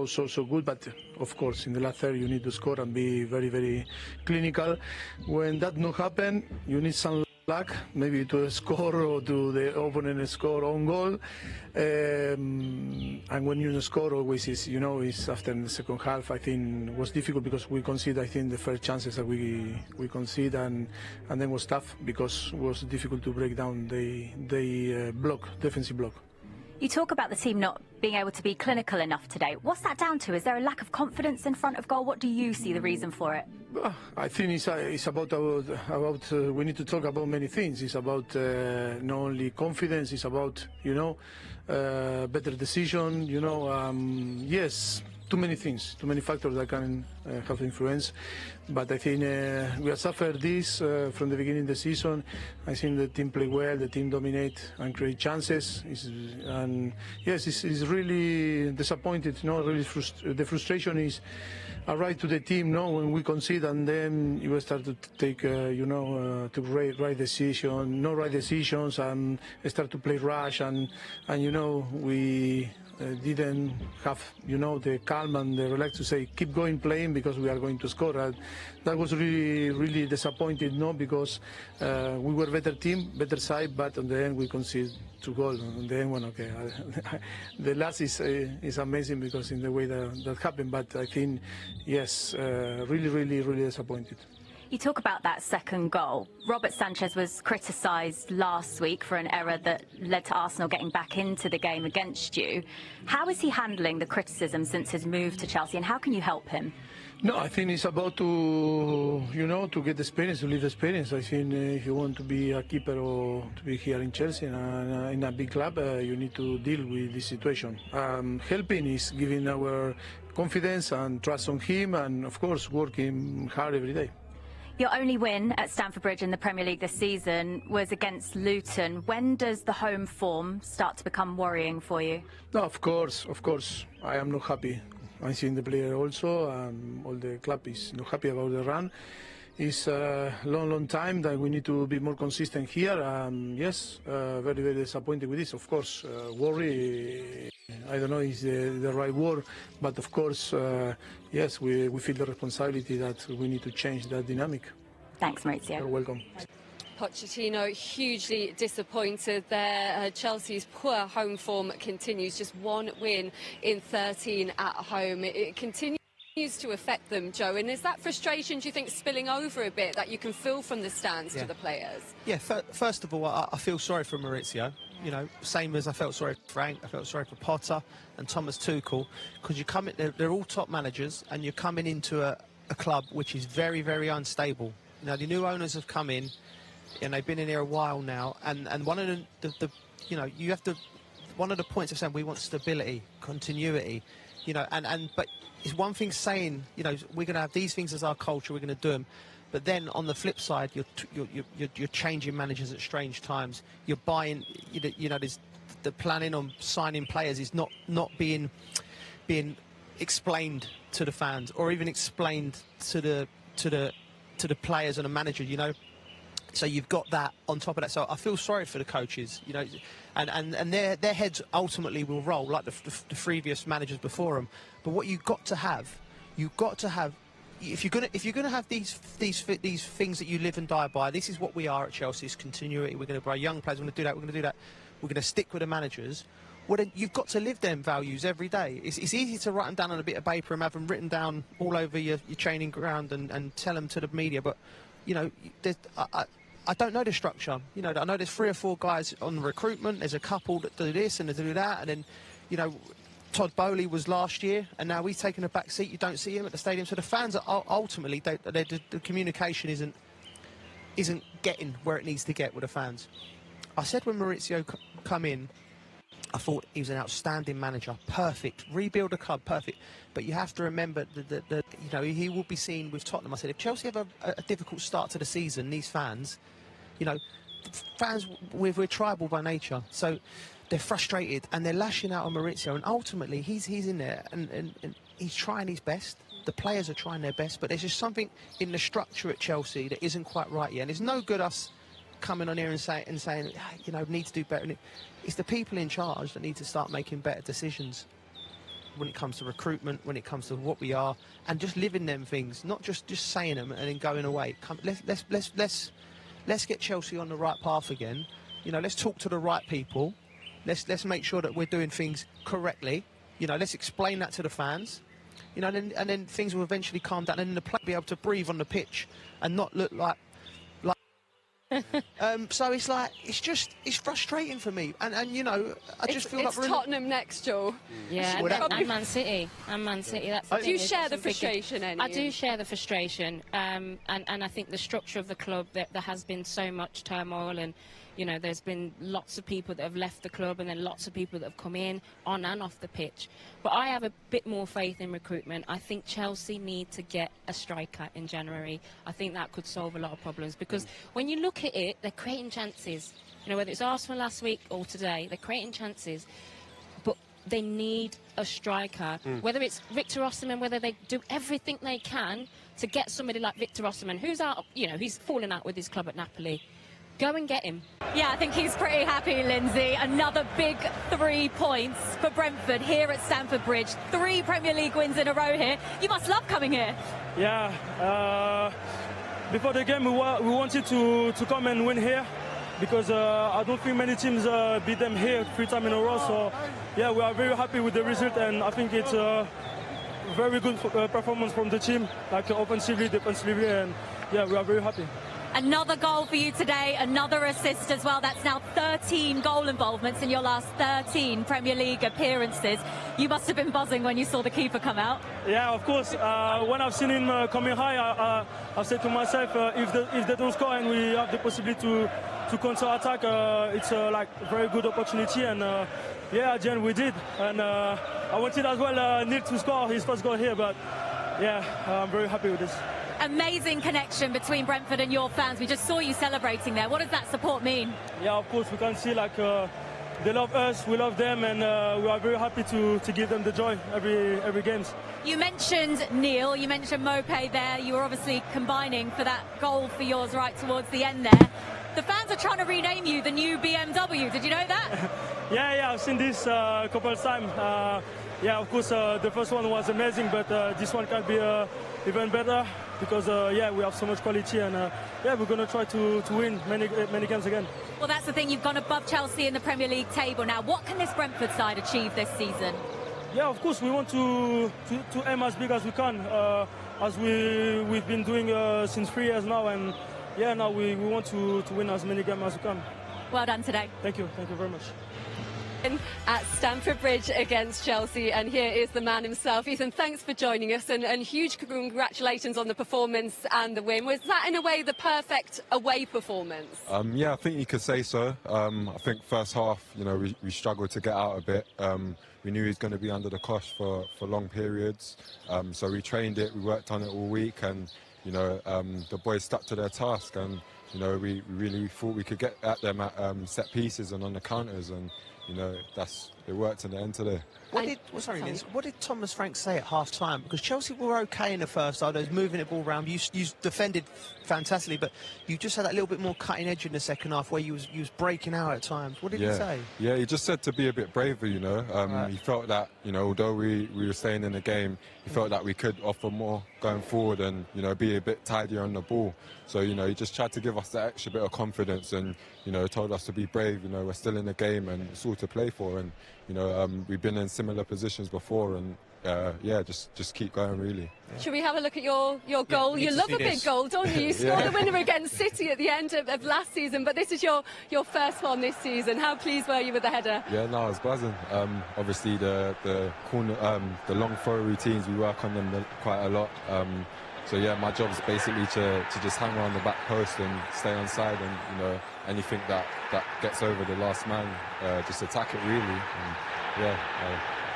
so good, but of course in the last third you need to score and be very, very clinical. When that not happen, you need some luck, maybe to score or to the opponent score own goal. And when you score, always is, you know, is after the second half. I think it was difficult because we conceded, I think, the first chances that we conceded, and then was tough because it was difficult to break down the defensive block. You talk about the team not being able to be clinical enough today. What's that down to? Is there a lack of confidence in front of goal? What do you see the reason for it? I think it's about we need to talk about many things. It's about not only confidence. It's about, you know, better decision. You know, yes. Too many things, too many factors that can have influence. But I think we have suffered this from the beginning of the season. I think the team play well, the team dominate and create chances. And yes, it's really disappointed. You know, really the frustration is arrive to the team. No, when we concede, and then you start to take, you know, to right decision, no right decisions, and start to play rush, and you know we. Didn't have, you know, the calm and the relax to say keep going playing because we are going to score. That was really disappointed, no, because we were better team, better side, but on the end we conceded 2 goals. On the end, well, okay, the last is amazing because in the way that happened. But I think yes, really disappointed. You talk about that second goal. Robert Sanchez was criticised last week for an error that led to Arsenal getting back into the game against you. How is he handling the criticism since his move to Chelsea, and how can you help him? No, I think it's about to, you know, to get experience, to live experience. I think if you want to be a keeper or to be here in Chelsea and in a big club, you need to deal with this situation. Helping is giving our confidence and trust on him, and of course working hard every day. Your only win at Stamford Bridge in the Premier League this season was against Luton. When does the home form start to become worrying for you? No, of course. I am not happy. I think the player also, all the club is not happy about the run. It's a long time that we need to be more consistent here. Yes, very disappointed with this. Of course, worry, I don't know is the right word, but of course, yes, we feel the responsibility that we need to change that dynamic. Thanks, Maurizio. You're welcome. Pochettino hugely disappointed there. Chelsea's poor home form continues, just 1 win in 13 at home. It continues to affect them, Joe, and is that frustration, do you think, spilling over a bit that you can feel from the stands to the players? Yeah, first of all, I feel sorry for Maurizio. You know, same as I felt sorry for Frank, I felt sorry for Potter and Thomas Tuchel, because you come in, they're all top managers, and you're coming into a club which is very unstable. Now, the new owners have come in, and they've been in here a while now, and one of the you know, you have to, one of the points of saying we want stability, continuity, you know, but it's one thing saying, you know, we're going to have these things as our culture, we're going to do them, but then on the flip side, you're changing managers at strange times. You're buying, you know, there's the planning on signing players is not being explained to the fans, or even explained to the players and the manager, you know. So you've got that on top of that. So I feel sorry for the coaches, you know, and their heads ultimately will roll like the previous managers before them. But what you've got to have, if you're gonna have these things that you live and die by. This is what we are at Chelsea: is continuity. We're going to buy young players. We're going to do that. We're going to do that. We're going to stick with the managers. Well, then you've got to live them values every day. It's easy to write them down on a bit of paper and have them written down all over your training ground and tell them to the media. But you know, I don't know the structure. You know, I know there's 3 or 4 guys on recruitment. There's a couple that do this and they do that, and then, you know, Todd Bowley was last year, and now he's taken a back seat. You don't see him at the stadium. So the fans are ultimately, the communication isn't getting where it needs to get with the fans. I said when Maurizio come in, I thought he was an outstanding manager, perfect, rebuild a club, perfect. But you have to remember that you know, he will be seen with Tottenham. I said if Chelsea have a difficult start to the season, these fans, you know, fans, we're tribal by nature, so they're frustrated and they're lashing out on Maurizio. And ultimately, he's in there and he's trying his best. The players are trying their best, but there's just something in the structure at Chelsea that isn't quite right yet. And it's no good us coming on here and saying, you know, need to do better. It's the people in charge that need to start making better decisions. when it comes to recruitment, when it comes to what we are, and just living them things, not just saying them and then going away. Let's get Chelsea on the right path again. You know, let's talk to the right people. Let's make sure that we're doing things correctly. You know, let's explain that to the fans. You know, and then things will eventually calm down, and then the player will be able to breathe on the pitch and not look like. So it's like it's frustrating for me, and you know, I just feel like it's Tottenham next, Joel. Yeah, and Man City. That's the do you thing, share the frustration? I do share the frustration, and I think the structure of the club, there has been so much turmoil, and you know, there's been lots of people that have left the club, and then lots of people that have come in on and off the pitch. But I have a bit more faith in recruitment. I think Chelsea need to get a striker in January. I think that could solve a lot of problems, because when you look at it, they're creating chances. You know, whether it's Arsenal last week or today, they're creating chances. But they need a striker. Whether it's Victor Osimhen, whether they do everything they can to get somebody like Victor Osimhen, who's out, you know, he's fallen out with his club at Napoli. Go and get him. Yeah, I think he's pretty happy, Lindsay. Another big 3 points for Brentford here at Stamford Bridge. 3 Premier League wins in a row here. You must love coming here. Yeah, before the game we wanted to come and win here, because I don't think many teams beat them here 3 times in a row. So yeah, we are very happy with the result, and I think it's a very good performance from the team, like offensively, defensively, and yeah, we are very happy. Another goal for you today, another assist as well. That's now 13 goal involvements in your last 13 Premier League appearances. You must have been buzzing when you saw the keeper come out. Yeah, of course. When I've seen him coming high, I've said to myself, if they don't score and we have the possibility to counter-attack, it's like a very good opportunity. And yeah, at the end we did. And I wanted as well Neil to score his first goal here, but yeah, I'm very happy with this. Amazing connection between Brentford and your fans. We just saw you celebrating there. What does that support mean? Yeah, of course, we can see like they love us, we love them, and we are very happy to give them the joy every games. You mentioned Neil, you mentioned Mopé there. You were obviously combining for that goal for yours right towards the end there. The fans are trying to rename you the new BMW. Did you know that? Yeah, I've seen this a couple of times. Yeah, of course, the first one was amazing, but this one can be even better, because yeah, we have so much quality, and yeah, we're going to try to win many games again. Well, that's the thing, you've gone above Chelsea in the Premier League table now. What can this Brentford side achieve this season? Yeah, of course, we want to aim as big as we can, as we've been doing since 3 years now, and yeah, now we want to win as many games as we can. Well done today. Thank you very much. At Stamford Bridge against Chelsea, and here is the man himself. Ethan, thanks for joining us, and huge congratulations on the performance and the win. Was that in a way the perfect away performance? Yeah, I think you could say so. I think first half, you know, we struggled to get out a bit. We knew he was going to be under the cosh for long periods, so we trained it, we worked on it all week, and you know, the boys stuck to their task, and you know, we really thought we could get at them at set pieces and on the counters, and you know, it worked in the end today. What did Thomas Frank say at half-time? Because Chelsea were okay in the first half. They was moving the ball around. You defended fantastically, but you just had that little bit more cutting edge in the second half where you was breaking out at times. What did he say? Yeah, he just said to be a bit braver, you know. He felt that, you know, although we were staying in the game, he felt that we could offer more going forward and, you know, be a bit tidier on the ball. So, you know, he just tried to give us that extra bit of confidence and, you know, told us to be brave. You know, we're still in the game and it's all to play for. And, you know, we've been in similar positions before, and yeah, just keep going, really. Should we have a look at your goal? You love a big goal, don't you? You scored the winner against City at the end of last season, but this is your first one this season. How pleased were you with the header? Yeah, no, I was buzzing. Obviously, the corner, the long throw routines, we work on them quite a lot. So yeah, my job is basically to just hang around the back post and stay on side, and you know, anything that gets over the last man, just attack it really. And yeah,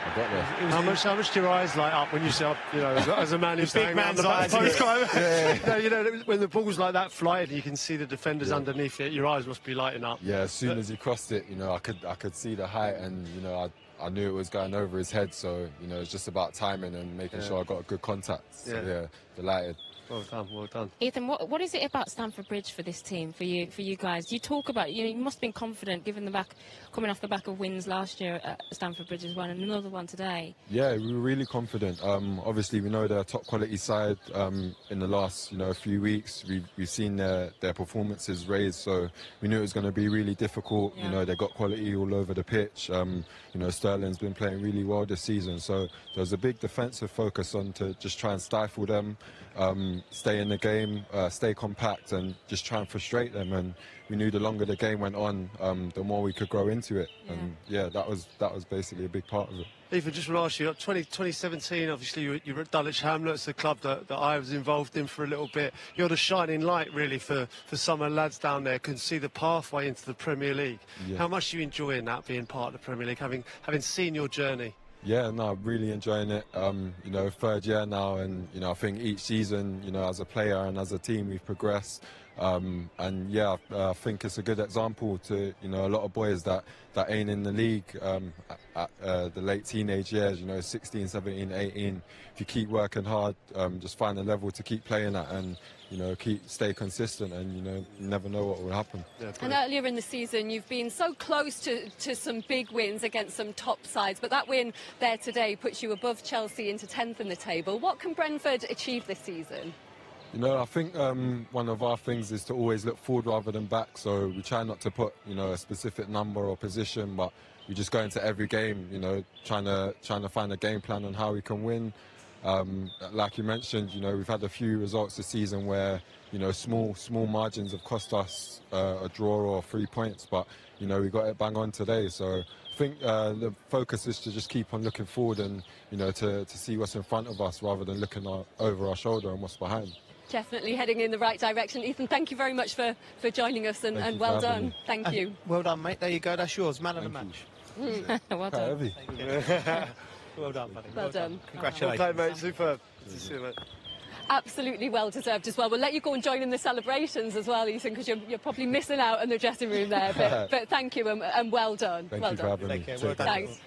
I got there. How much do your eyes light up when you see, you know, as a man who's big man's eyes? You know, when the ball's like that flying, you can see the defenders underneath it. Your eyes must be lighting up. Yeah, as soon as he crossed it, you know, I could see the height, and you know, I knew it was going over his head. So you know, it's just about timing and making sure I got a good contact. So yeah, delighted. Well done, well done. Ethan, what is it about Stamford Bridge for this team, for you guys? You talk about, you must have been confident coming off the back of wins last year at Stamford Bridge as well, and another one today. Yeah, we were really confident. Obviously, we know they're a top quality side. In the last, few weeks, we've seen their performances raised, so we knew it was going to be really difficult. Yeah. They got quality all over the pitch. Sterling's been playing really well this season, so there was a big defensive focus on to just try and stifle them. Stay in the game, stay compact, and just try and frustrate them. And we knew the longer the game went on, the more we could grow into it. Yeah. And yeah, that was basically a big part of it. Ethan, just want to ask you, 2017, obviously you were at Dulwich Hamlets, the club that I was involved in for a little bit. You're the shining light, really, for some of the lads down there, can see the pathway into the Premier League. Yeah. How much are you enjoying that, being part of the Premier League, having seen your journey? Yeah, no, really enjoying it. Third year now, and I think each season, as a player and as a team, we've progressed. And yeah, I think it's a good example to a lot of boys that ain't in the league at the late teenage years. 16, 17, 18. If you keep working hard, just find a level to keep playing at, and stay consistent, and you never know what will happen. Yeah, and earlier in the season, you've been so close to some big wins against some top sides, but that win there today puts you above Chelsea into 10th in the table. What can Brentford achieve this season? I think one of our things is to always look forward rather than back. So we try not to put, a specific number or position, but we just go into every game, trying to find a game plan on how we can win. Like you mentioned, we've had a few results this season where, small margins have cost us a draw or 3 points, but, we got it bang on today. So I think the focus is to just keep on looking forward and, to see what's in front of us rather than looking over our shoulder and what's behind. Definitely heading in the right direction. Ethan, thank you very much for joining us, and well done. Thank you. Well done, mate. There you go. That's yours. Man of the match. Well done. Well done, buddy. Well done. Congratulations. Okay, mate. Superb. Good to see you, mate. Absolutely well deserved as well. We'll let you go and join in the celebrations as well, Ethan, because you're probably missing out in the dressing room there. But thank you, and well done. Thank well you for done. having me. Take care. Well done. Thanks.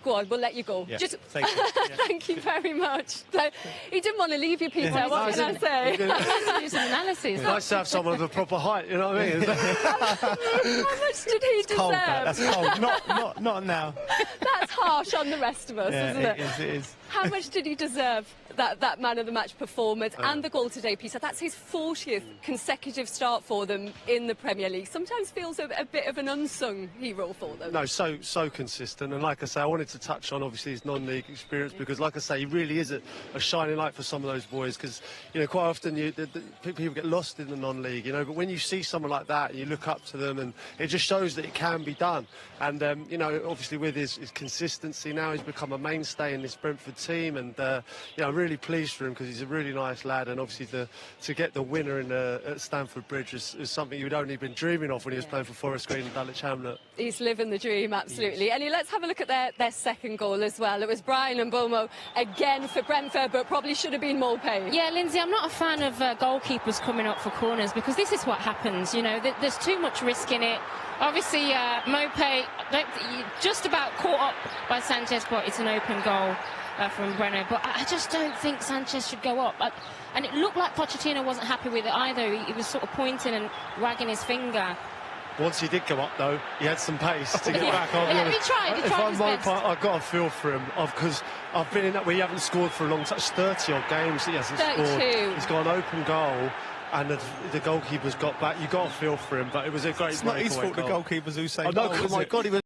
Go on, we'll let you go. Yeah, Just thank you. Yeah. thank you very much. So, he didn't want to leave you, Peter. Yeah. What can I say? Do some analysis. Nice to have someone of a proper height, you know what I mean? How much did he deserve? Cold, that's cold. Not now. That's harsh on the rest of us, isn't it? It is. How much did he deserve that man of the match performance and the goal today, Peter? That's his 40th consecutive start for them in the Premier League. Sometimes feels a bit of an unsung hero for them. No, so consistent. And like I say, I wanted to touch on obviously his non-league experience, because like I say, he really is a shining light for some of those boys, because quite often people get lost in the non-league, but when you see someone like that, you look up to them, and it just shows that it can be done. And obviously with his consistency now, he's become a mainstay in this Brentford team, and I'm really pleased for him, because he's a really nice lad, and obviously to get the winner at Stamford Bridge is something you'd only been dreaming of when he was playing for Forest Green and Dulwich Hamlet. He's living the dream, absolutely. Anyway, let's have a look at their second goal as well. It was Brian and Bomo again for Brentford, but probably should have been Mopay. Yeah, Lindsay, I'm not a fan of goalkeepers coming up for corners, because this is what happens. There's too much risk in it. Obviously, Mopay just about caught up by Sanchez, but it's an open goal from Breno. But I just don't think Sanchez should go up. And it looked like Pochettino wasn't happy with it either. He was sort of pointing and wagging his finger. Once he did go up, though, he had some pace to get back on. He tried his best. I've got a feel for him, because I've been in that where he hasn't scored for a long time. It's 30-odd games he hasn't 32. scored. He's got an open goal, and the goalkeeper's got back. You got a feel for him, but it was a great breakaway goal. It's not his fault, the goalkeeper's who saved Oh, no, my God, he was